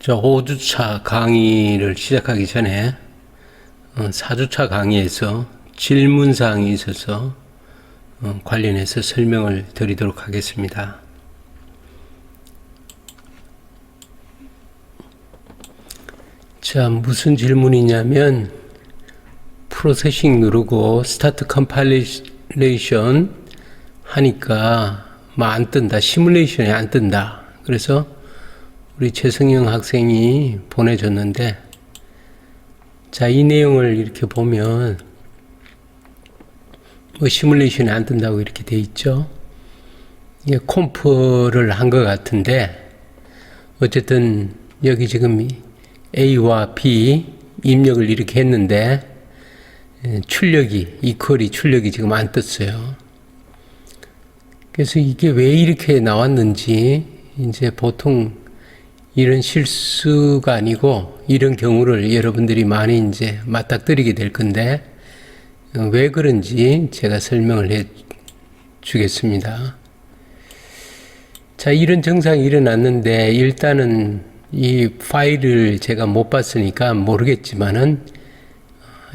저 5주차 강의를 시작하기 전에 4주차 강의에서 질문사항이 있어서 관련해서 설명을 드리도록 하겠습니다. 자, 무슨 질문이냐면 프로세싱 누르고 스타트 컴파일레이션 하니까 안 뜬다. 시뮬레이션이 안 뜬다. 그래서 우리 최승영 학생이 보내줬는데, 자, 이 내용을 이렇게 보면 시뮬레이션이 안 뜬다고 이렇게 돼 있죠. 이게 컴프를 한 것 같은데, 어쨌든 여기 지금 A와 B 입력을 이렇게 했는데 출력이 이퀄이 출력이 지금 안 떴어요. 그래서 이게 왜 이렇게 나왔는지, 이제 보통 이런 실수가 아니고 이런 경우를 여러분들이 많이 이제 맞닥뜨리게 될 건데, 왜 그런지 제가 설명을 해 주겠습니다. 자, 이런 증상이 일어났는데, 일단은 이 파일을 제가 못 봤으니까 모르겠지만은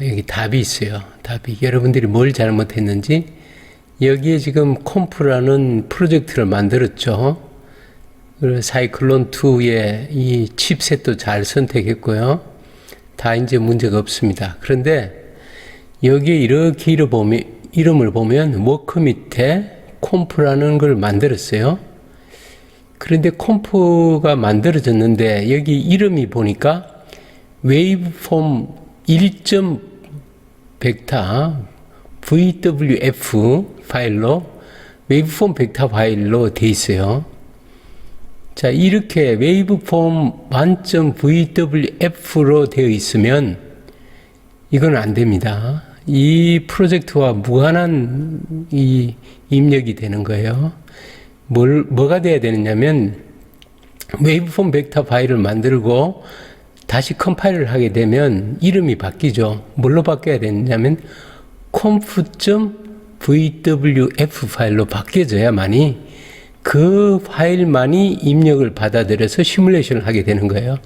여기 답이 있어요. 답이. 여러분들이 뭘 잘못했는지, 여기에 지금 컴프라는 프로젝트를 만들었죠. 사이클론2의 이 칩셋도 잘 선택했고요. 다 이제 문제가 없습니다. 그런데 여기에 이렇게 이름을 보면 워크 밑에 컴프라는 걸 만들었어요. 그런데 컴프가 만들어졌는데 여기 이름이 보니까 웨이브폼 1점 벡터 VWF 파일로, 웨이브폼 벡터 파일로 돼 있어요. 자, 이렇게 웨이브폼 만점 VWF로 되어 있으면 이건 안 됩니다. 이 프로젝트와 무관한 이 입력이 되는 거예요. 뭐가 돼야 되느냐면, 웨이브폼 벡터 파일을 만들고 다시 컴파일을 하게 되면 이름이 바뀌죠. 뭘로 바뀌어야 되느냐면 conf.vwf 파일로 바뀌어져야만이 그 파일만이 입력을 받아들여서 시뮬레이션을 하게 되는 거예요.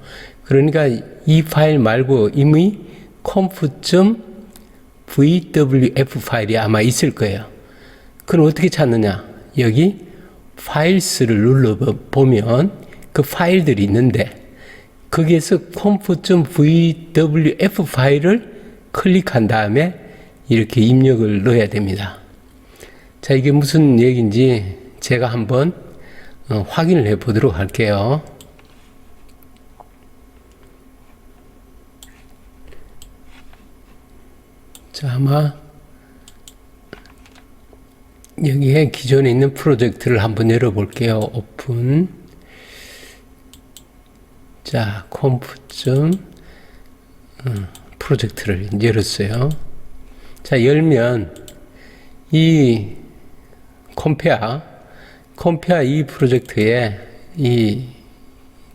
그러니까 이 파일 말고 이미 conf.vwf 파일이 아마 있을 거예요. 그럼 어떻게 찾느냐? 여기 파일스를 눌러보면 그 파일들이 있는데, 거기에서 conf.vwf 파일을 클릭한 다음에 이렇게 입력을 넣어야 됩니다. 자, 이게 무슨 얘기인지 제가 한번 확인을 해 보도록 할게요. 자, 아마 여기에 기존에 있는 프로젝트를 한번 열어볼게요. 오픈. 자, 프로젝트를 열었어요. 자, 열면 이 컴페아 이 프로젝트에 이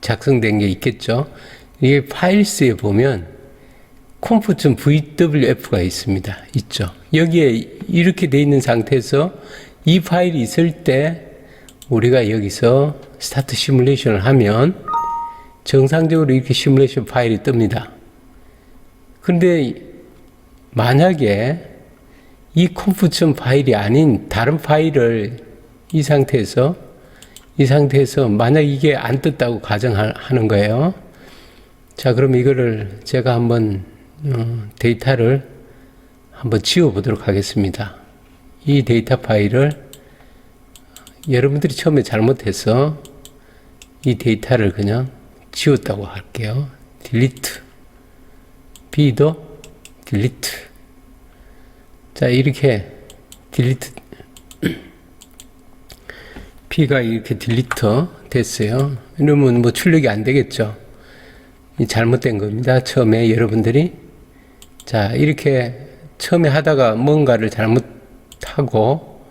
작성된 게 있겠죠. 이게 파일스에 보면 conf.vwf가 있습니다. 있죠. 여기에 이렇게 돼 있는 상태에서 이 파일이 있을 때 우리가 여기서 스타트 시뮬레이션을 하면 정상적으로 이렇게 시뮬레이션 파일이 뜹니다. 그런데 만약에 이 conf 파일이 아닌 다른 파일을 이 상태에서 만약 이게 안 떴다고 가정하는 거예요. 자, 그럼 이거를 제가 한번 데이터를 한번 지워 보도록 하겠습니다. 이 데이터 파일을 여러분들이 처음에 잘못해서 이 데이터를 그냥 지웠다고 할게요. 딜리트. B도 딜리트. 자, 이렇게 딜리트. P가 이렇게 딜리트 됐어요. 이러면 뭐 출력이 안 되겠죠. 잘못된 겁니다. 처음에 여러분들이. 자, 이렇게 처음에 하다가 뭔가를 잘못하고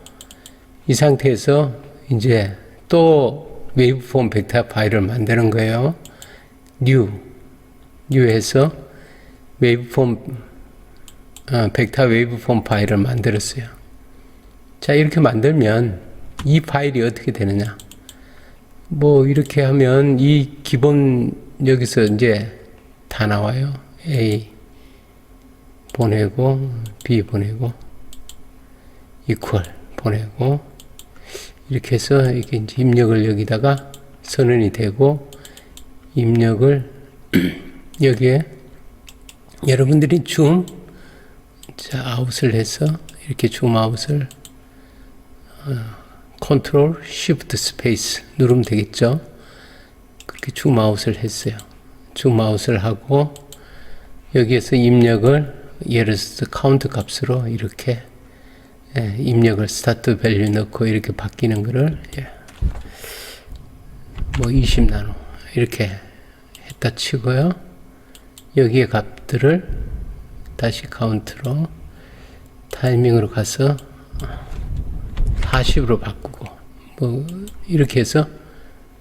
이 상태에서 이제 또 웨이브폼 벡터 파일을 만드는 거예요. 뉴해서 벡터 웨이브폼 파일을 만들었어요. 자, 이렇게 만들면 이 파일이 어떻게 되느냐? 뭐 이렇게 하면 이 기본 여기서 이제 다 나와요. A 보내고 B 보내고 equal 보내고 이렇게 해서 이렇게 이제 입력을 여기다가 선언이 되고 입력을 여기에 여러분들이 줌 아웃을 해서 이렇게 줌 아웃을 컨트롤 쉬프트 스페이스 누르면 되겠죠. 그렇게 줌 아웃을 했어요. 줌 아웃을 하고 여기에서 입력을 예를 들어서 카운트 값으로 이렇게 입력을 스타트 밸류 넣고 이렇게 바뀌는 거를 뭐 20나노 이렇게 했다 치고요. 여기에 값들을 다시 카운트로 타이밍으로 가서 40으로 바꾸고 뭐 이렇게 해서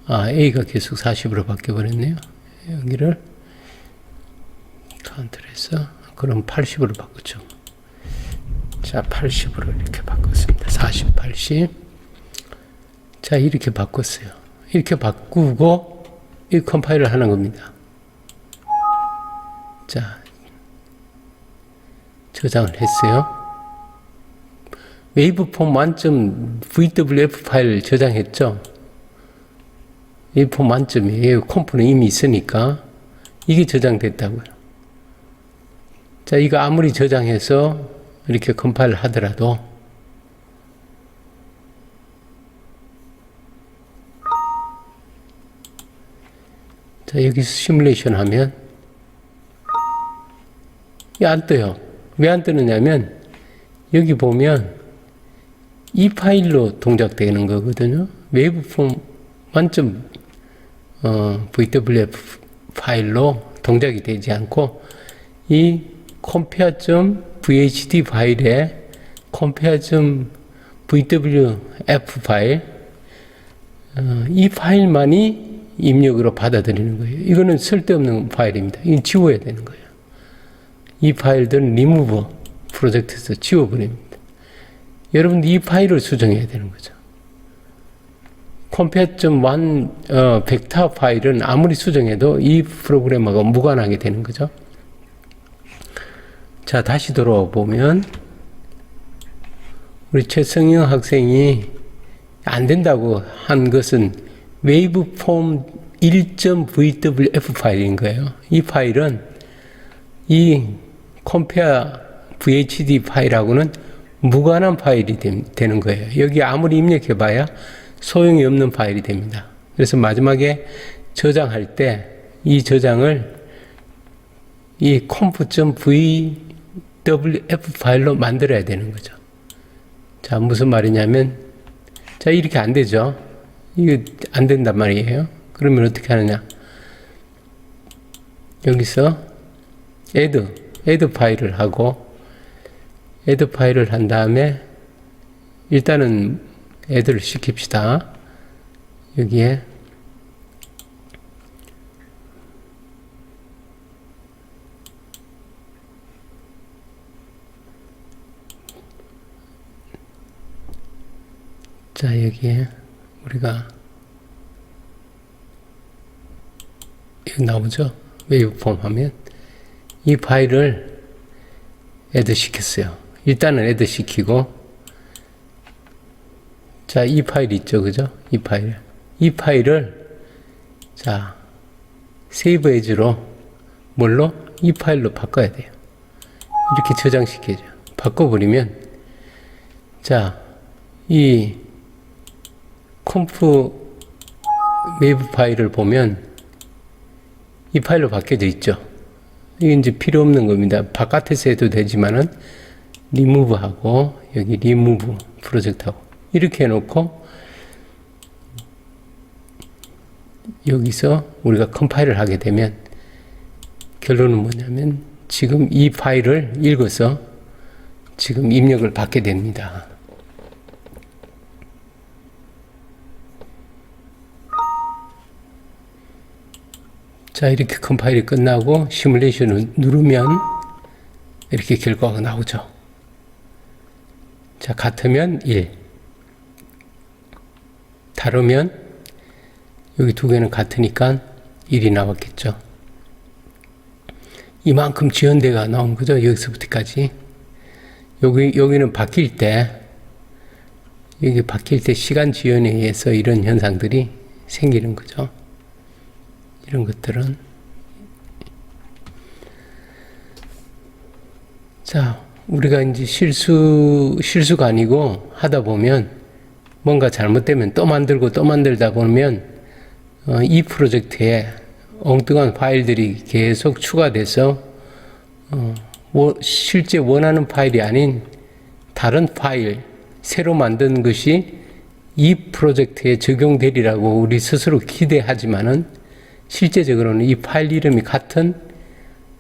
A가 계속 40으로 바뀌어 버렸네요. 여기를 카운트를 해서 그럼 80으로 바꾸죠. 자, 80으로 이렇게 바꿨습니다. 40, 80. 자, 이렇게 바꿨어요. 이렇게 바꾸고 이 컴파일을 하는 겁니다. 자, 저장을 했어요. 웨이브폼 만점 VWF 파일 저장했죠. 웨이브폼 만점이에요. 컴프는 이미 있으니까 이게 저장됐다고요. 자, 이거 아무리 저장해서 이렇게 컴파일을 하더라도 자, 여기서 시뮬레이션 하면 이게 안 떠요. 왜 안 뜨느냐면 여기 보면 이 파일로 동작되는 거거든요. 웨이브폼 만점 VWF 파일로 동작이 되지 않고 이 compare.vhd 파일에 compare.vwf 파일 이 파일만이 입력으로 받아들이는 거예요. 이거는 쓸데없는 파일입니다. 이건 지워야 되는 거예요. 이 파일들은 remove 프로젝트에서 지워버립니다. 여러분들 이 파일을 수정해야 되는 거죠. compare.1 벡터 파일은 아무리 수정해도 이 프로그램하고 무관하게 되는 거죠. 자, 다시 돌아와 보면 우리 최성영 학생이 안 된다고 한 것은 waveform 1.vwf 파일인 거예요. 이 파일은 이 compare vhd 파일하고는 무관한 파일이 되는 거예요. 여기 아무리 입력해봐야 소용이 없는 파일이 됩니다. 그래서 마지막에 저장할 때 이 저장을 이 conf.vwf 파일로 만들어야 되는 거죠. 자, 무슨 말이냐면, 자, 이렇게 안 되죠. 이거 안 된단 말이에요. 그러면 어떻게 하느냐. 여기서 add 파일을 하고, add 파일을 한 다음에, 일단은 add를 시킵시다. 여기에, 자, 여기에 우리가 여기 나오죠? 웨이브폼 하면 이 파일을 애드 시켰어요. 일단은 애드 시키고, 자, 이 파일 있죠, 그죠? 이 파일을 자, 세이브 에즈로 뭘로? 이 파일로 바꿔야 돼요. 이렇게 저장시켜줘요. 바꿔버리면, 자, 이 컴프 웨이브 파일을 보면 이 파일로 바뀌어져 있죠. 이게 이제 필요 없는 겁니다. 바깥에서 해도 되지만은 리무브 하고 여기 리무브 프로젝트하고 이렇게 해놓고 여기서 우리가 컴파일을 하게 되면 결론은 뭐냐면 지금 이 파일을 읽어서 지금 입력을 받게 됩니다. 자, 이렇게 컴파일이 끝나고 시뮬레이션을 누르면 이렇게 결과가 나오죠. 자, 같으면 1. 다르면 여기 두 개는 같으니까 1이 나왔겠죠. 이만큼 지연대가 나온 거죠. 여기서부터까지. 여기는 바뀔 때, 여기 바뀔 때 시간 지연에 의해서 이런 현상들이 생기는 거죠. 이런 것들은. 자, 우리가 이제 실수가 아니고 하다 보면 뭔가 잘못되면 또 만들고 또 만들다 보면 이 프로젝트에 엉뚱한 파일들이 계속 추가돼서 실제 원하는 파일이 아닌 다른 파일, 새로 만든 것이 이 프로젝트에 적용되리라고 우리 스스로 기대하지만은 실제적으로는 이 파일 이름이 같은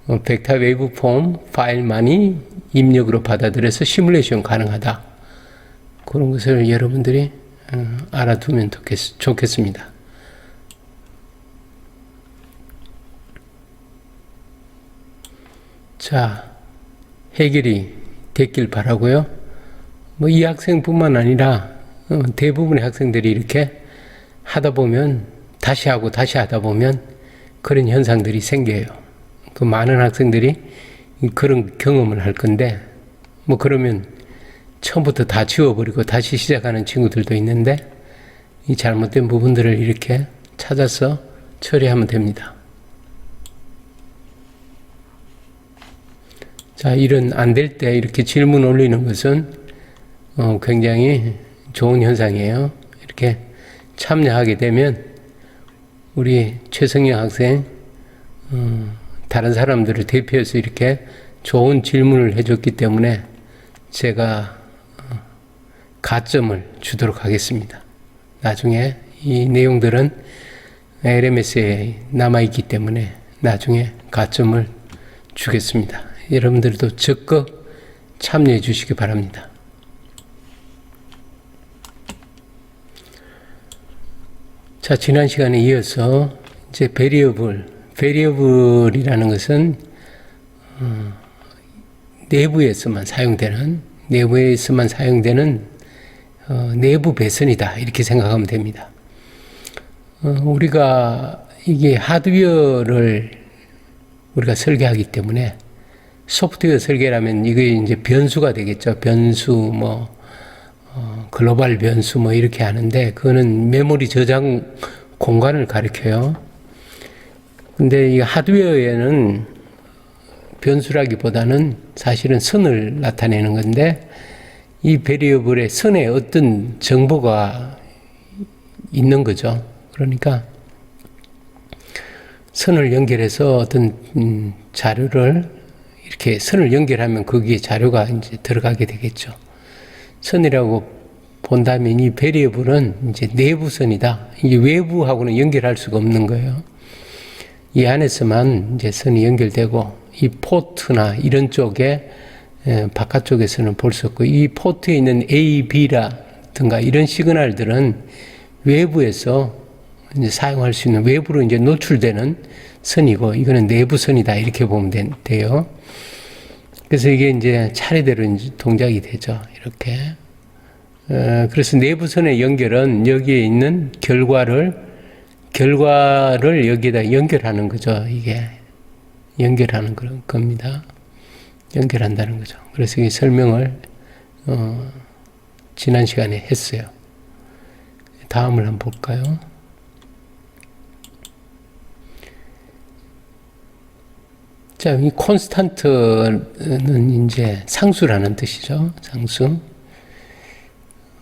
벡터 웨이브 폼 파일만이 입력으로 받아들여서 시뮬레이션 가능하다. 그런 것을 여러분들이 알아두면 좋겠습니다. 자, 해결이 됐길 바라고요. 뭐 이 학생뿐만 아니라 대부분의 학생들이 이렇게 하다 보면 다시 하고 다시 하다 보면 그런 현상들이 생겨요. 그 많은 학생들이 그런 경험을 할 건데 뭐 그러면 처음부터 다 지워버리고 다시 시작하는 친구들도 있는데 이 잘못된 부분들을 이렇게 찾아서 처리하면 됩니다. 자, 이런 안 될 때 이렇게 질문 올리는 것은 굉장히 좋은 현상이에요. 이렇게 참여하게 되면 우리 최성영 학생 다른 사람들을 대표해서 이렇게 좋은 질문을 해줬기 때문에 제가 가점을 주도록 하겠습니다. 나중에 이 내용들은 LMS에 남아있기 때문에 나중에 가점을 주겠습니다. 여러분들도 적극 참여해 주시기 바랍니다. 자, 지난 시간에 이어서 이제 베리어블이라는 것은 내부에서만 사용되는 내부 배선이다 이렇게 생각하면 됩니다. 우리가 이게 하드웨어를 우리가 설계하기 때문에 소프트웨어 설계라면 이게 이제 변수가 되겠죠. 변수 글로벌 변수 이렇게 하는데 그거는 메모리 저장 공간을 가리켜요. 근데 이 하드웨어에는 변수라기보다는 사실은 선을 나타내는 건데 이 베리어블의 선에 어떤 정보가 있는 거죠. 그러니까 선을 연결해서 어떤 자료를 이렇게 선을 연결하면 거기에 자료가 이제 들어가게 되겠죠. 선이라고 본다면 이 베리어블은 이제 내부선이다. 이게 외부하고는 연결할 수가 없는 거예요. 이 안에서만 이제 선이 연결되고 이 포트나 이런 쪽에 바깥쪽에서는 볼 수 없고 이 포트에 있는 A, B라든가 이런 시그널들은 외부에서 이제 사용할 수 있는 외부로 이제 노출되는 선이고 이거는 내부선이다 이렇게 보면 돼요. 그래서 이게 이제 차례대로 이제 동작이 되죠. 이렇게. 그래서 내부선의 연결은 여기에 있는 결과를 여기에다 연결하는 거죠. 이게 연결하는 겁니다. 연결한다는 거죠. 그래서 이 설명을 지난 시간에 했어요. 다음을 한번 볼까요? 자, 이 콘스탄트는 이제 상수라는 뜻이죠. 상수.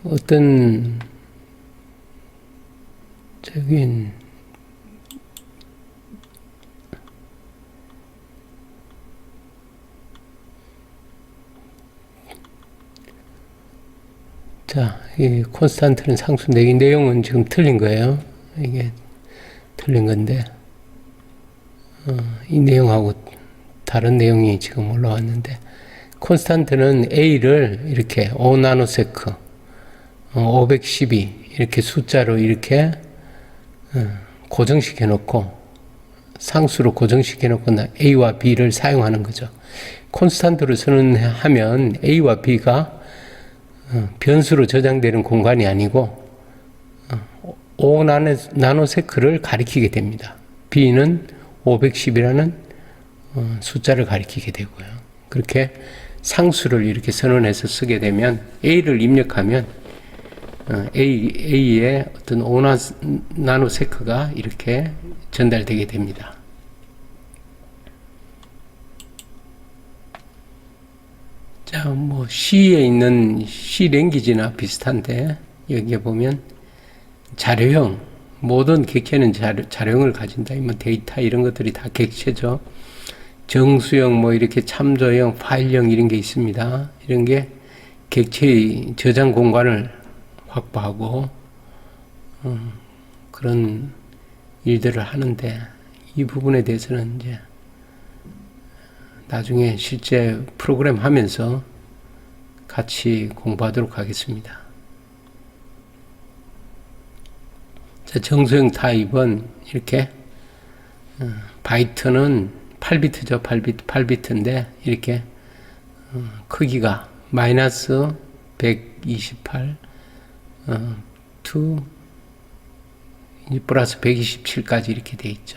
어떤 자, 이 콘스탄트는 상수인데 이 내용은 지금 틀린 거예요. 이게 틀린 건데 이 내용하고 다른 내용이 지금 올라왔는데 콘스탄트는 A를 이렇게 5나노세크 512 이렇게 숫자로 이렇게 고정시켜 놓고 상수로 고정시켜 놓고 A와 B를 사용하는 거죠. 콘스탄트로 선언하면 A와 B가 변수로 저장되는 공간이 아니고 5나노세크를 가리키게 됩니다. B는 510이라는 숫자를 가리키게 되고요. 그렇게 상수를 이렇게 선언해서 쓰게 되면 A를 입력하면 A의 어떤 5나노세크가 이렇게 전달되게 됩니다. 자, 뭐 C에 있는 C 랭귀지나 비슷한데 여기에 보면 자료형, 모든 객체는 자료형을 가진다. 뭐 데이터 이런 것들이 다 객체죠. 정수형, 뭐 이렇게 참조형, 파일형 이런 게 있습니다. 이런 게 객체의 저장 공간을 확보하고 그런 일들을 하는데 이 부분에 대해서는 이제 나중에 실제 프로그램 하면서 같이 공부하도록 하겠습니다. 자, 정수형 타입은 이렇게 바이트는 8비트죠. 8비트인데 이렇게 크기가 마이너스 128 to 플러스 127까지 이렇게 돼 있죠.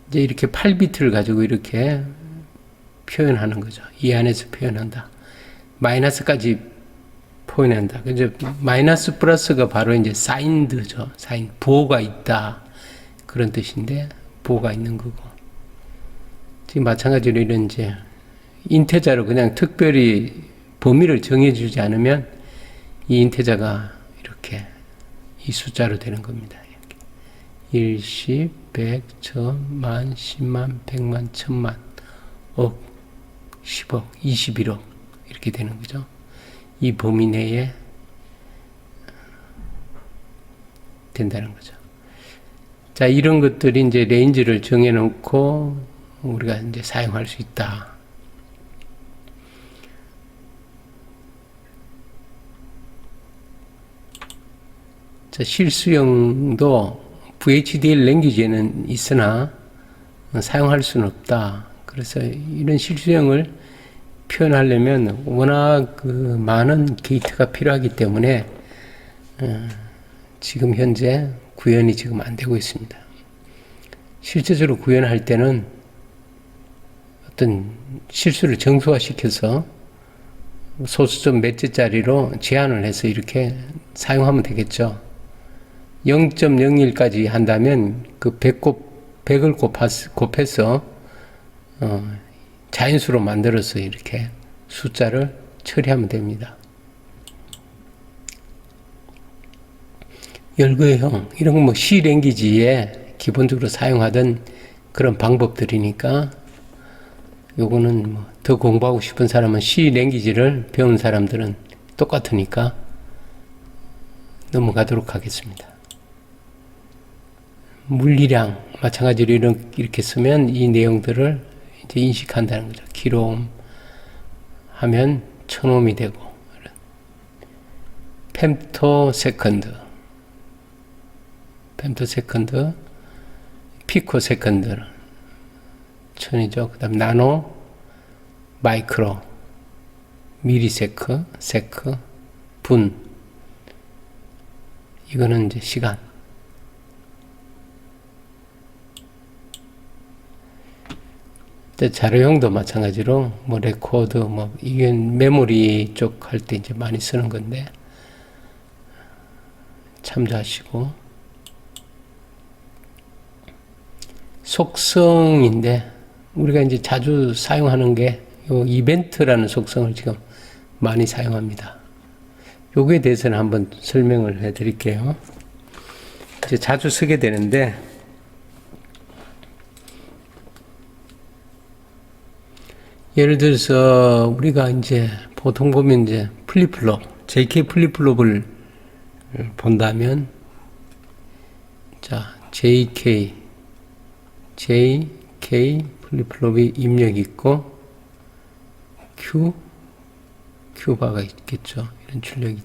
이제 이렇게 8비트를 가지고 이렇게 표현하는 거죠. 이 안에서 표현한다. 마이너스까지 표현한다. 이제 마이너스 플러스가 바로 이제 사인드죠. 사인, 부호가 있다. 그런 뜻인데, 부호가 있는 거고. 지금 마찬가지로 이런 이제 인테자로 그냥 특별히 범위를 정해주지 않으면 이 인테자가 이렇게 이 숫자로 되는 겁니다. 이렇게. 1, 10, 100, 1000만, 10만, 100만, 1000만, 억, 10억, 21억 이렇게 되는 거죠. 이 범위 내에 된다는 거죠. 자, 이런 것들이 이제 레인지를 정해놓고 우리가 이제 사용할 수 있다. 자, 실수형도 VHDL 랭귀지에는 있으나 사용할 수는 없다. 그래서 이런 실수형을 표현하려면 워낙 많은 게이트가 필요하기 때문에 지금 현재 구현이 지금 안 되고 있습니다. 실제적으로 구현할 때는 어떤 실수를 정수화시켜서 소수점 몇 개짜리로 제한을 해서 이렇게 사용하면 되겠죠. 0.01까지 한다면 그 100을 곱해서 자연수로 만들어서 이렇게 숫자를 처리하면 됩니다. 열거형 이런 거 뭐 C 랭귀지에 기본적으로 사용하던 그런 방법들이니까 요거는 뭐 더 공부하고 싶은 사람은 C 랭귀지를 배운 사람들은 똑같으니까 넘어가도록 하겠습니다. 물리량 마찬가지로 이렇게 쓰면 이 내용들을 이제 인식한다는 거죠. 킬오hm 하면 1000옴이 되고 펜토세컨드 피코세컨드 1000이죠. 그 다음 나노 마이크로 미리세크 세크 분 이거는 이제 시간. 자료형도 마찬가지로 뭐 레코드 뭐 이게 메모리 쪽 할 때 이제 많이 쓰는 건데 참조하시고 속성인데 우리가 이제 자주 사용하는 게 요 이벤트라는 속성을 지금 많이 사용합니다. 요거에 대해서는 한번 설명을 해 드릴게요. 이제 자주 쓰게 되는데 예를 들어서 우리가 이제 보통 보면 이제 플립플롭, JK 플립플롭을 본다면 자, JK 플립플롭이 입력이 있고 Q바가 있겠죠. 이런 출력이.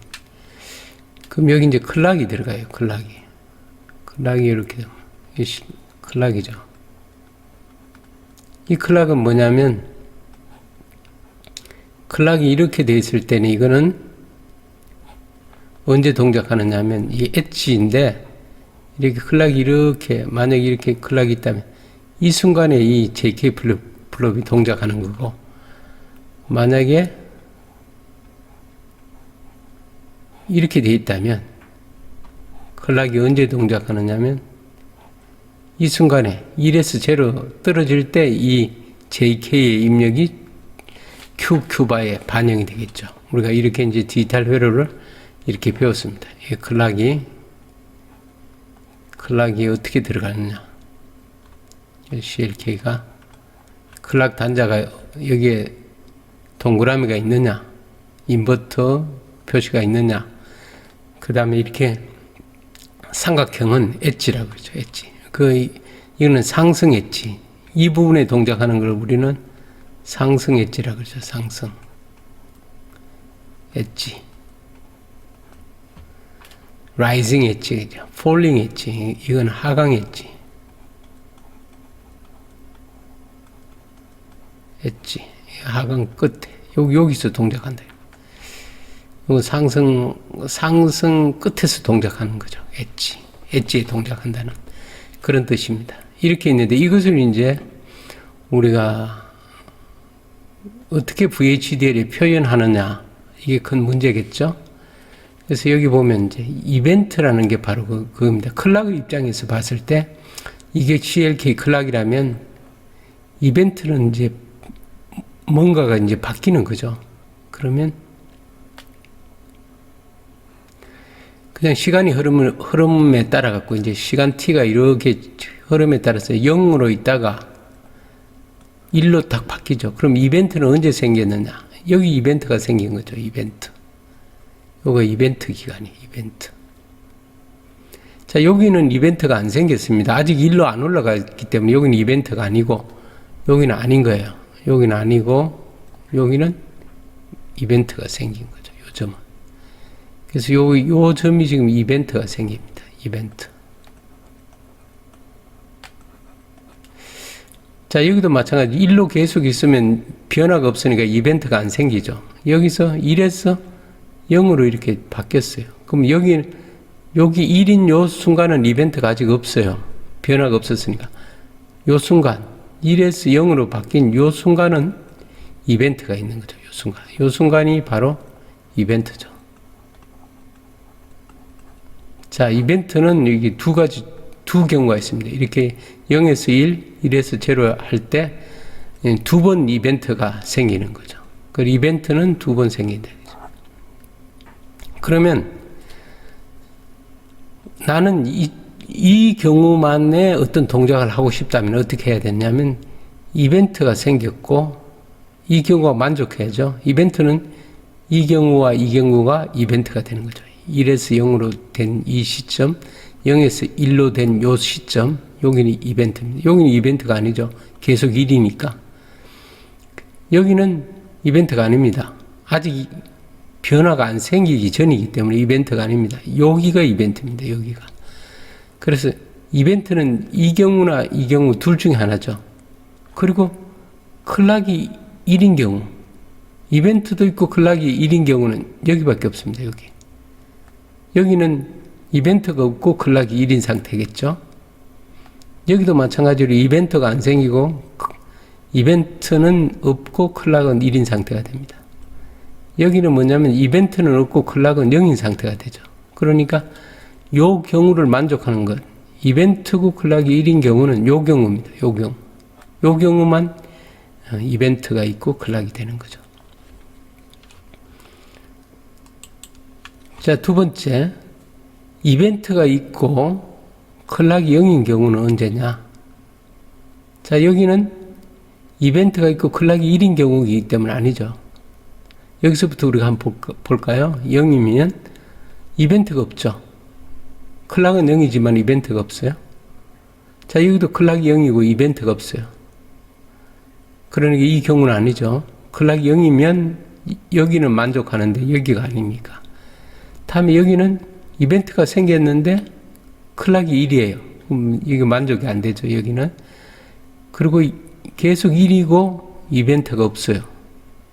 그럼 여기 이제 클락이 들어가요. 클락이 이렇게 클락이죠. 이 클락은 뭐냐면 클락이 이렇게 되어 있을 때는 이거는 언제 동작하느냐 하면 이 엣지인데 이렇게 클락이 이렇게, 만약에 이렇게 클락이 있다면, 이 순간에 이 JK 플롭이 동작하는 거고, 만약에 이렇게 돼 있다면, 클락이 언제 동작하느냐면, 이 순간에 1에서 0 떨어질 때 이 JK의 입력이 QQ바에 반영이 되겠죠. 우리가 이렇게 이제 디지털 회로를 이렇게 배웠습니다. 이 클락이 어떻게 들어가느냐. CLK가 클락 단자가 여기에 동그라미가 있느냐, 인버터 표시가 있느냐, 그 다음에 이렇게 삼각형은 엣지라고 그러죠. 엣지. 이거는 상승 엣지. 이 부분에 동작하는 걸 우리는 상승 엣지라고 그러죠. 상승 엣지. 라이징 엣지죠. 폴링 엣지. 이건 하강 엣지. 엣지. 하강 끝에. 여기서 동작한다. 이거 상승 끝에서 동작하는 거죠. 엣지에 동작한다는 그런 뜻입니다. 이렇게 있는데 이것을 이제 우리가 어떻게 VHDL에 표현하느냐, 이게 큰 문제겠죠. 그래서 여기 보면 이제 이벤트라는 게 바로 그겁니다. 클락 입장에서 봤을 때 이게 CLK 클락이라면 이벤트는 이제 뭔가가 이제 바뀌는 거죠. 그러면 그냥 시간이 흐름에 따라 갖고 이제 시간 t가 이렇게 흐름에 따라서 0으로 있다가 1로 딱 바뀌죠. 그럼 이벤트는 언제 생겼느냐? 여기 이벤트가 생긴 거죠. 이벤트. 요거 이벤트 기간이 이벤트. 자, 여기는 이벤트가 안 생겼습니다. 아직 1로 안 올라갔기 때문에 여기는 이벤트가 아니고 여기는 아닌 거예요. 여기는 아니고 여기는 이벤트가 생긴 거죠. 요 점은. 그래서 요 점이 지금 이벤트가 생깁니다. 이벤트. 자, 여기도 마찬가지. 1로 계속 있으면 변화가 없으니까 이벤트가 안 생기죠. 여기서 1에서 0으로 이렇게 바뀌었어요. 그럼 여기 1인 요 순간은 이벤트가 아직 없어요. 변화가 없었으니까. 요 순간, 1에서 0으로 바뀐 요 순간은 이벤트가 있는 거죠. 요 순간. 요 순간이 바로 이벤트죠. 자, 이벤트는 여기 두 경우가 있습니다. 이렇게 0에서 1, 1에서 0 할 때 두 번 이벤트가 생기는 거죠. 그 이벤트는 두 번 생긴다. 그러면 나는 이 경우만의 어떤 동작을 하고 싶다면 어떻게 해야 되냐면 이벤트가 생겼고 이 경우가 만족해야죠. 이벤트는 이 경우와 이 경우가 이벤트가 되는 거죠. 1에서 0으로 된 이 시점, 0에서 1로 된 요 시점, 여기는 이벤트입니다. 여기는 이벤트가 아니죠. 계속 1이니까. 여기는 이벤트가 아닙니다. 아직 변화가 안 생기기 전이기 때문에 이벤트가 아닙니다. 여기가 이벤트입니다. 여기가. 그래서 이벤트는 이 경우나 이 경우 둘 중에 하나죠. 그리고 클락이 1인 경우, 이벤트도 있고 클락이 1인 경우는 여기밖에 없습니다. 여기는 이벤트가 없고 클락이 1인 상태겠죠. 여기도 마찬가지로 이벤트가 안 생기고 이벤트는 없고 클락은 1인 상태가 됩니다. 여기는 뭐냐면 이벤트는 없고 클락은 0인 상태가 되죠. 그러니까 요 경우를 만족하는 것, 이벤트고 클락이 1인 경우는 요 경우입니다. 요 경우. 요 경우만 이벤트가 있고 클락이 되는 거죠. 자, 두 번째, 이벤트가 있고 클락이 0인 경우는 언제냐? 자, 여기는 이벤트가 있고 클락이 1인 경우이기 때문에 아니죠. 여기서부터 우리가 한번 볼까요? 0이면 이벤트가 없죠. 클락은 0이지만 이벤트가 없어요. 자, 여기도 클락이 0이고 이벤트가 없어요. 그러니까 이 경우는 아니죠. 클락이 0이면 여기는 만족하는데 여기가 아닙니까? 다음에 여기는 이벤트가 생겼는데 클락이 1이에요. 그럼 이게 만족이 안 되죠. 여기는. 그리고 계속 1이고 이벤트가 없어요.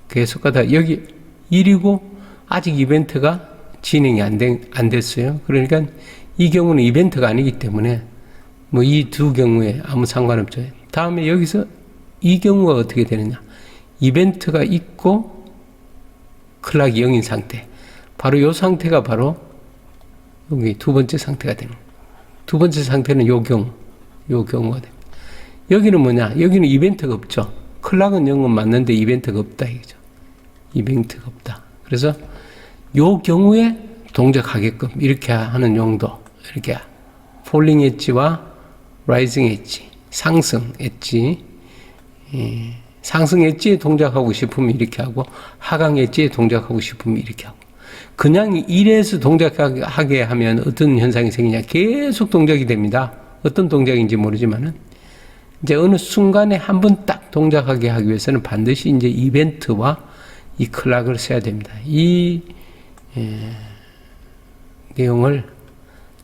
계속 가다 여기 1이고 아직 이벤트가 진행이 안 됐어요. 그러니까 이 경우는 이벤트가 아니기 때문에 뭐 이 두 경우에 아무 상관없죠. 다음에 여기서 이 경우가 어떻게 되느냐. 이벤트가 있고 클락이 0인 상태. 바로 이 상태가 바로 여기 두 번째 상태가 되는 거예요. 두 번째 상태는 요 경우가 됩니다. 여기는 뭐냐? 여기는 이벤트가 없죠. 클락은 0은 맞는데 이벤트가 없다 이거죠. 이벤트가 없다. 그래서 요 경우에 동작하게끔 이렇게 하는 용도. 이렇게 폴링 엣지와 라이징 엣지, 상승 엣지, 상승 엣지에 동작하고 싶으면 이렇게 하고 하강 엣지에 동작하고 싶으면 이렇게 하고 그냥 이래서 동작하게 하면 어떤 현상이 생기냐. 계속 동작이 됩니다. 어떤 동작인지 모르지만은 이제 어느 순간에 한 번 딱 동작하게 하기 위해서는 반드시 이제 이벤트와 이 클락을 써야 됩니다. 이 내용을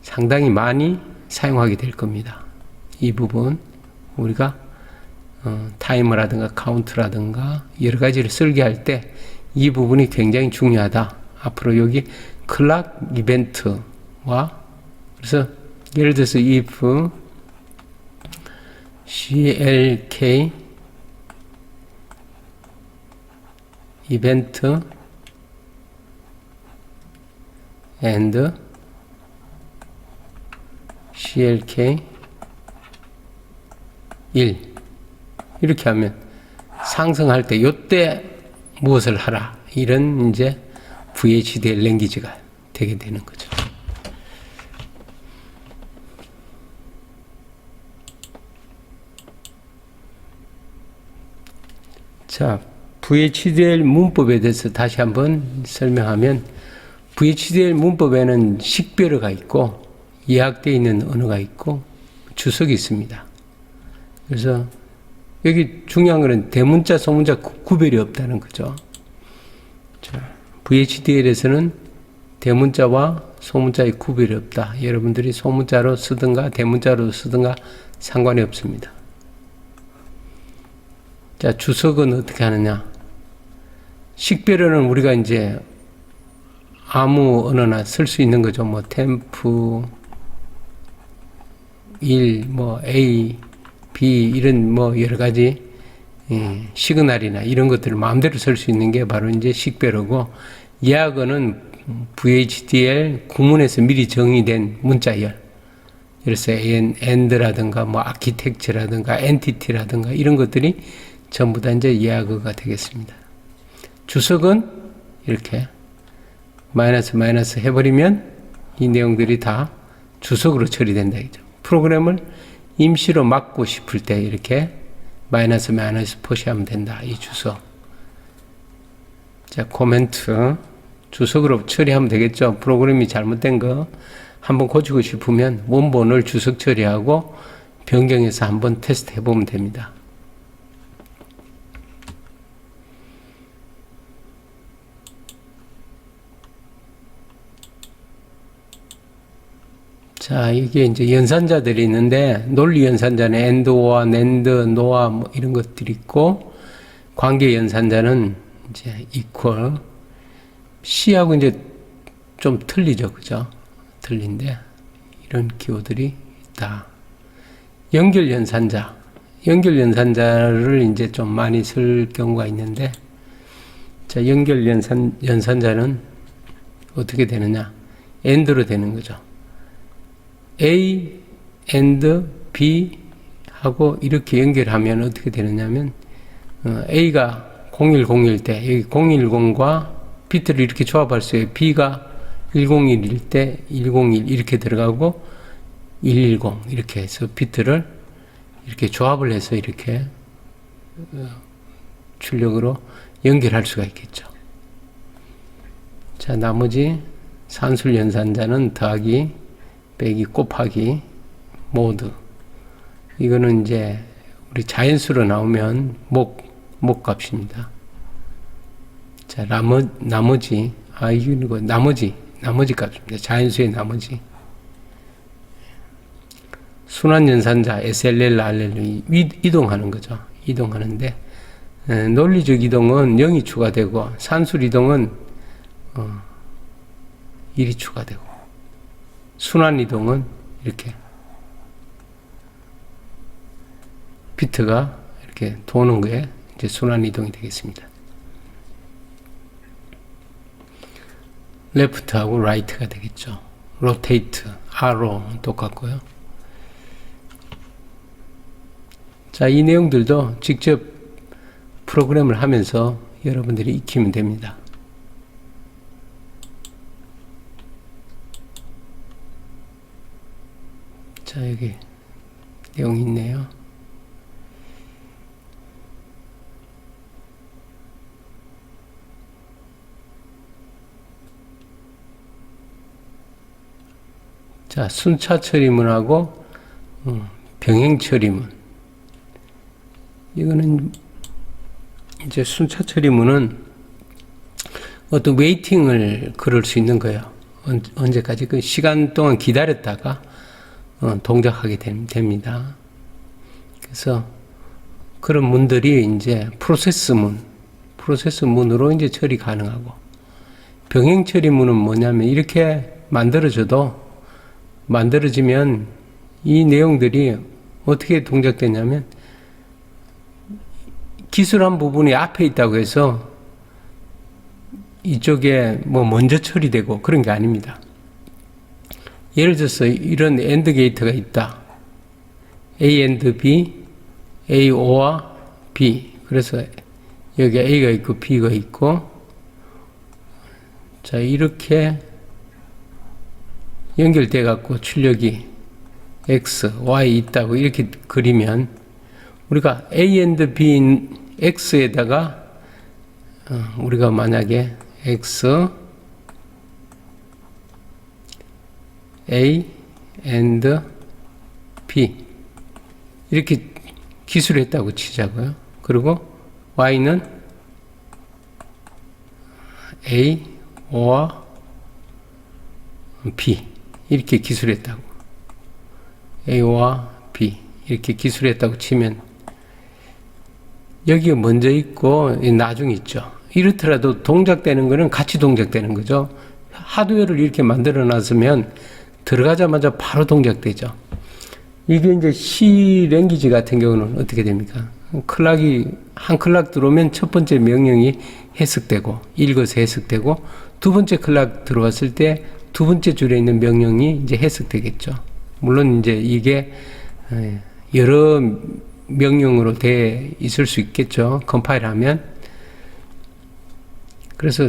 상당히 많이 사용하게 될 겁니다. 이 부분 우리가 타이머라든가 카운트라든가 여러 가지를 설계할 때 이 부분이 굉장히 중요하다. 앞으로 여기 클락 이벤트와 그래서 예를 들어서 if CLK 이벤트 and CLK 1 이렇게 하면 상승할 때 요때 무엇을 하라 이런 이제 VHDL 랭귀지가 되게 되는 거죠. 자, VHDL 문법에 대해서 다시 한번 설명하면 VHDL 문법에는 식별어가 있고 예약되어 있는 언어가 있고 주석이 있습니다. 그래서 여기 중요한 것은 대문자, 소문자 구별이 없다는 거죠. 자, VHDL에서는 대문자와 소문자의 구별이 없다. 여러분들이 소문자로 쓰든가 대문자로 쓰든가 상관이 없습니다. 자, 주석은 어떻게 하느냐? 식별어는 우리가 이제 아무 언어나 쓸 수 있는 거죠. 뭐 템프 1, 뭐 A, B 이런 뭐 여러 가지 시그널이나 이런 것들을 마음대로 쓸 수 있는 게 바로 이제 식별어고 예약어는 VHDL 구문에서 미리 정의된 문자열. 그래서 AND라든가 뭐 아키텍처라든가 엔티티라든가 이런 것들이 전부 다 이제 예약어가 되겠습니다. 주석은 이렇게 마이너스 마이너스 해버리면 이 내용들이 다 주석으로 처리된다 이죠. 프로그램을 임시로 막고 싶을 때 이렇게 마이너스 마이너스 표시하면 된다. 이 주석. 자, 코멘트 주석으로 처리하면 되겠죠. 프로그램이 잘못된 거 한번 고치고 싶으면 원본을 주석 처리하고 변경해서 한번 테스트 해보면 됩니다. 자, 이게 이제 연산자들이 있는데, 논리 연산자는 AND와 NAND, NOR 뭐 이런 것들이 있고, 관계 연산자는 이제 equal, C하고 이제 좀 틀리죠. 그죠? 틀린데, 이런 기호들이 있다. 연결 연산자. 연결 연산자를 이제 좀 많이 쓸 경우가 있는데, 자, 연결 연산자는 어떻게 되느냐? AND로 되는 거죠. A and B 하고 이렇게 연결하면 어떻게 되느냐면 A가 0101일 때 여기 010과 비트를 이렇게 조합할 수 있어요. B가 101일 때 101 이렇게 들어가고 110 이렇게 해서 비트를 이렇게 조합을 해서 이렇게 출력으로 연결할 수가 있겠죠. 자, 나머지 산술 연산자는 더하기 빼기 곱하기 모드 이거는 이제 우리 자연수로 나오면 목 값입니다. 자, 나머지 이거 나머지 값입니다. 자연수의 나머지 순환 연산자 SLL, RL 이동하는 거죠. 이동하는데 논리적 이동은 0이 추가되고 산술 이동은 1이 추가되고 순환 이동은 이렇게 비트가 이렇게 도는 거에 이제 순환 이동이 되겠습니다. 레프트하고 라이트가 되겠죠. 로테이트, 아로 똑같고요. 자, 이 내용들도 직접 프로그램을 하면서 여러분들이 익히면 됩니다. 자, 여기 내용이 있네요. 자, 순차 처리문하고 병행 처리문. 이거는 이제 순차 처리문은 어떤 웨이팅을 걸을 수 있는 거예요. 언제까지 그 시간 동안 기다렸다가 동작하게 됩니다. 그래서 그런 문들이 이제 프로세스문으로 이제 처리 가능하고, 병행 처리문은 뭐냐면 이렇게 만들어지면 이 내용들이 어떻게 동작되냐면 기술한 부분이 앞에 있다고 해서 이쪽에 뭐 먼저 처리되고 그런 게 아닙니다. 예를 들어서 이런 AND 게이트가 있다. A and B, A,O와 B. 그래서 여기 A가 있고 B가 있고, 자, 이렇게 연결돼 갖고 출력이 X, Y 있다고 이렇게 그리면 우리가 A and B X에다가 우리가 만약에 X, A and B 이렇게 기술했다고 치자고요. 그리고 Y는 A, O와 B 이렇게 기술했다고, A와 B 이렇게 기술했다고 치면 여기가 먼저 있고 나중에 있죠. 이렇더라도 동작되는 거는 같이 동작되는 거죠. 하드웨어를 이렇게 만들어 놨으면 들어가자마자 바로 동작되죠. 이게 이제 C 랭귀지 같은 경우는 어떻게 됩니까? 한 클락 들어오면 첫 번째 명령이 해석되고, 읽어서 해석되고, 두 번째 클락 들어왔을 때 두 번째 줄에 있는 명령이 이제 해석되겠죠. 물론 이제 이게 여러 명령으로 돼 있을 수 있겠죠. 컴파일 하면. 그래서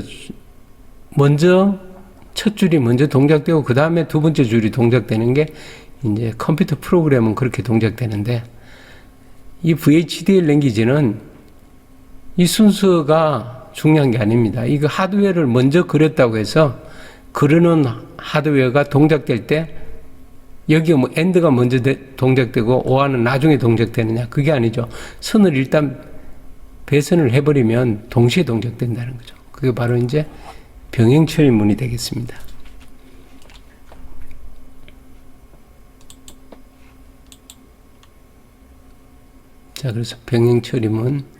첫 줄이 먼저 동작되고, 그 다음에 두 번째 줄이 동작되는 게 이제 컴퓨터 프로그램은 그렇게 동작되는데, 이 VHDL 랭귀지는 이 순서가 중요한 게 아닙니다. 이거 하드웨어를 먼저 그렸다고 해서 그러는 하드웨어가 동작될 때 여기가 뭐 AND가 먼저 동작되고 OR는 나중에 동작되느냐, 그게 아니죠. 선을 일단 배선을 해버리면 동시에 동작된다는 거죠. 그게 바로 이제 병행 처리문이 되겠습니다. 자, 그래서 병행 처리문.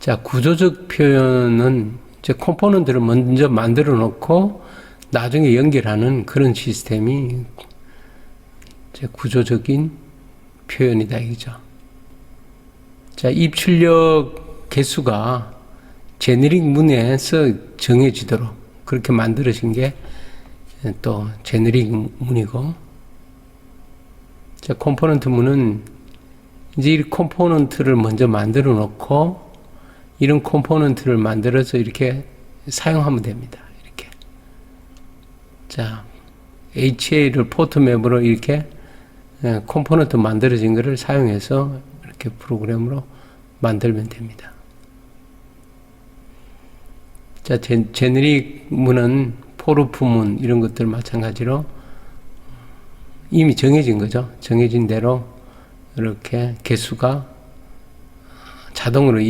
자, 구조적 표현은 이제 컴포넌트를 먼저 만들어 놓고 나중에 연결하는 그런 시스템이 이제 구조적인 표현이다 이거죠. 자, 입출력 개수가 제네릭 문에서 정해지도록 그렇게 만들어진 게 또 제네릭 문이고, 자, 컴포넌트 문은 이제 이 컴포넌트를 먼저 만들어 놓고 이런 컴포넌트를 만들어서 이렇게 사용하면 됩니다. 이렇게. 자, HA를 포트맵으로 이렇게 컴포넌트 만들어진 것을 사용해서 이렇게 프로그램으로 만들면 됩니다. 자, 제네릭 문은 포르프 문 이런 것들 마찬가지로 이미 정해진 거죠. 정해진 대로 이렇게 개수가 자동으로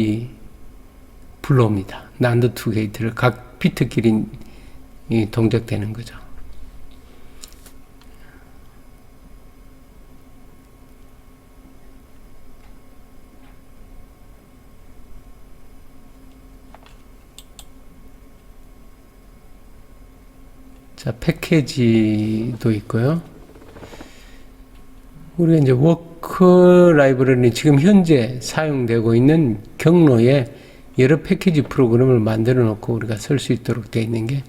불러옵니다. 난드 투 게이트를 각 비트끼리 동작되는 거죠. 자, 패키지도 있고요. 우리가 이제 워크 라이브러리 지금 현재 사용되고 있는 경로에 여러 패키지 프로그램을 만들어 놓고 우리가 쓸 수 있도록 되어 있는 게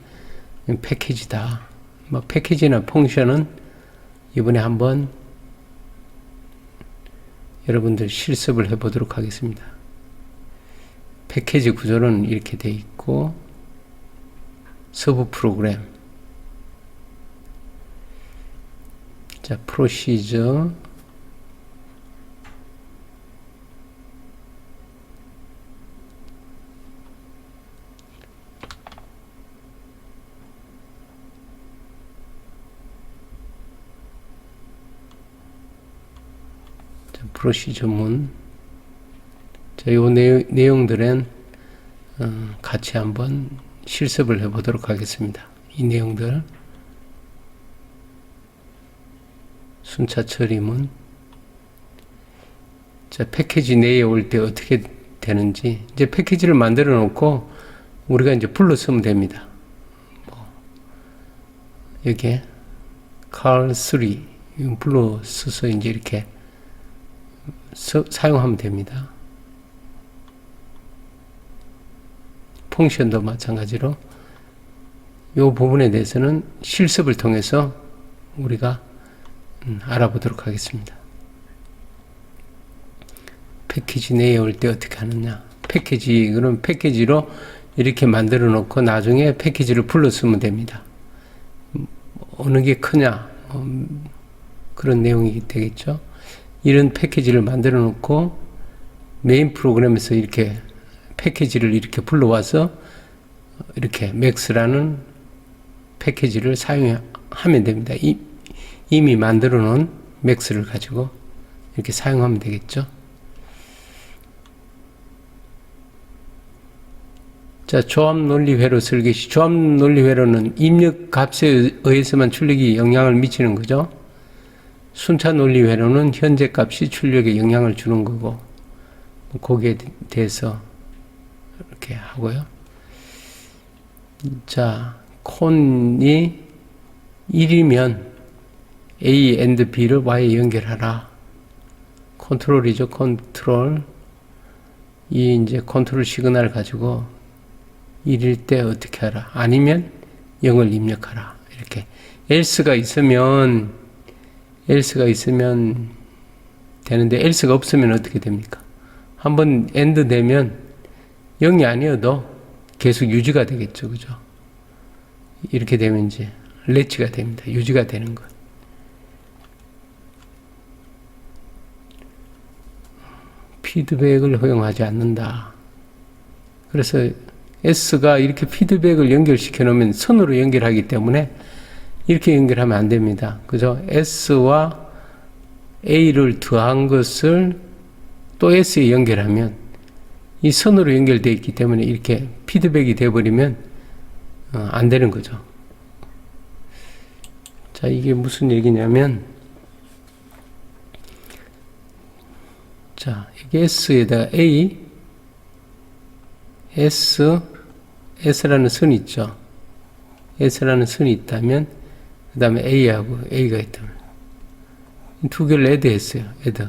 패키지다. 뭐 패키지나 펑션은 이번에 한번 여러분들 실습을 해보도록 하겠습니다. 패키지 구조는 이렇게 되어 있고, 서브 프로그램, 자, 프로시저, 프로시저문. 자, 요 내용들은 같이 한번 실습을 해보도록 하겠습니다. 이 내용들. 순차 처리문. 자, 패키지 내에 올 때 어떻게 되는지. 이제 패키지를 만들어 놓고 우리가 이제 불러 쓰면 됩니다. 여기에 car3 불러 써서 이제 이렇게 사용하면 됩니다. 펑션도 마찬가지로 이 부분에 대해서는 실습을 통해서 우리가 알아보도록 하겠습니다. 패키지 내에 올 때 어떻게 하느냐. 그럼 패키지로 이렇게 만들어 놓고 나중에 패키지를 불러 쓰면 됩니다. 어느 게 크냐, 그런 내용이 되겠죠. 이런 패키지를 만들어 놓고 메인 프로그램에서 이렇게 패키지를 이렇게 불러와서 이렇게 맥스라는 패키지를 사용하면 됩니다. 이미 만들어 놓은 맥스를 가지고 이렇게 사용하면 되겠죠. 자, 조합 논리 회로 설계시. 조합 논리 회로는 입력 값에 의해서만 출력이 영향을 미치는 거죠. 순차 논리 회로는 현재 값이 출력에 영향을 주는 거고, 거기에 대해서 이렇게 하고요. 자, 콘이 1이면 A and B를 Y에 연결하라. 컨트롤이죠. 컨트롤. 이 이제 컨트롤 시그널 가지고 1일 때 어떻게 하라. 아니면 0을 입력하라. 이렇게. else가 있으면 되는데 else가 없으면 어떻게 됩니까? 한번 end 되면 0이 아니어도 계속 유지가 되겠죠. 그죠? 이렇게 되면 이제 렛치가 됩니다. 유지가 되는 것. 피드백을 허용하지 않는다. 그래서 S가 이렇게 피드백을 연결시켜 놓으면 선으로 연결하기 때문에 이렇게 연결하면 안 됩니다. 그죠? S와 A를 더한 것을 또 S에 연결하면 이 선으로 연결되어 있기 때문에 이렇게 피드백이 되어버리면 안 되는 거죠. 자, 이게 무슨 얘기냐면, 자, 이게 S에다가 S라는 선이 있죠. S라는 선이 있다면, 그 다음에 A하고 A가 있다면, 두 개를 add 했어요. add.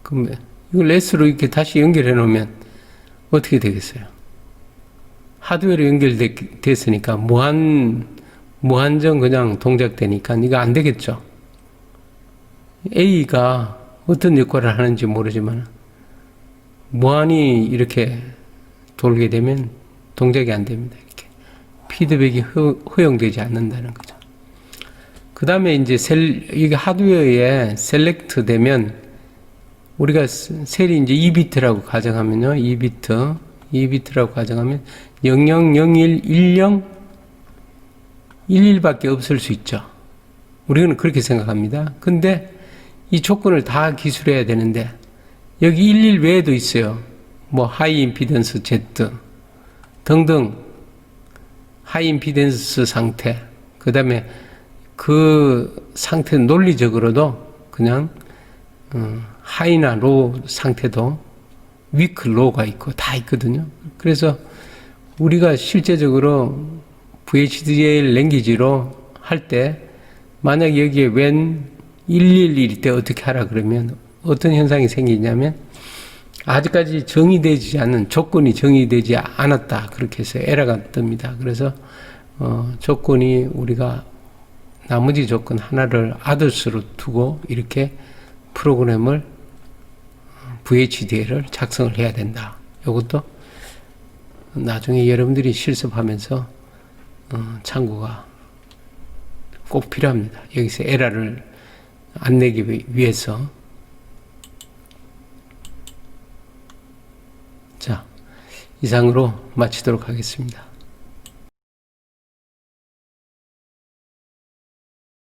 그럼 이걸 S로 이렇게 다시 연결해 놓으면 어떻게 되겠어요? 하드웨어로 연결됐으니까 무한정 그냥 동작되니까 이거 안 되겠죠. A가 어떤 역할을 하는지 모르지만 무한히 이렇게 돌게 되면 동작이 안 됩니다. 이렇게 피드백이 허용되지 않는다는 거죠. 그 다음에 이제 이게 하드웨어에 셀렉트 되면 우리가 셀이 이제 2비트라고 가정하면요. 2비트라고 가정하면 000110 11밖에 없을 수 있죠. 우리는 그렇게 생각합니다. 근데 이 조건을 다 기술해야 되는데 여기 11 외에도 있어요. 뭐 하이 임피던스 Z 등등 하이 임피던스 상태, 그 다음에 그 상태 논리적으로도 그냥 하이나 로우 상태도 위크 로우가 있고 다 있거든요. 그래서 우리가 실제적으로 VHDL 랭귀지로 할 때 만약 여기에 when 111일 때 어떻게 하라 그러면 어떤 현상이 생기냐면 아직까지 정의되지 않은 조건이 정의되지 않았다. 그렇게 해서 에러가 뜹니다. 그래서 조건이 우리가 나머지 조건 하나를 others로 두고 이렇게 프로그램을 VHDL을 작성을 해야 된다. 이것도 나중에 여러분들이 실습하면서 참고가 꼭 필요합니다. 여기서 에러를 안 내기 위해서. 자, 이상으로 마치도록 하겠습니다.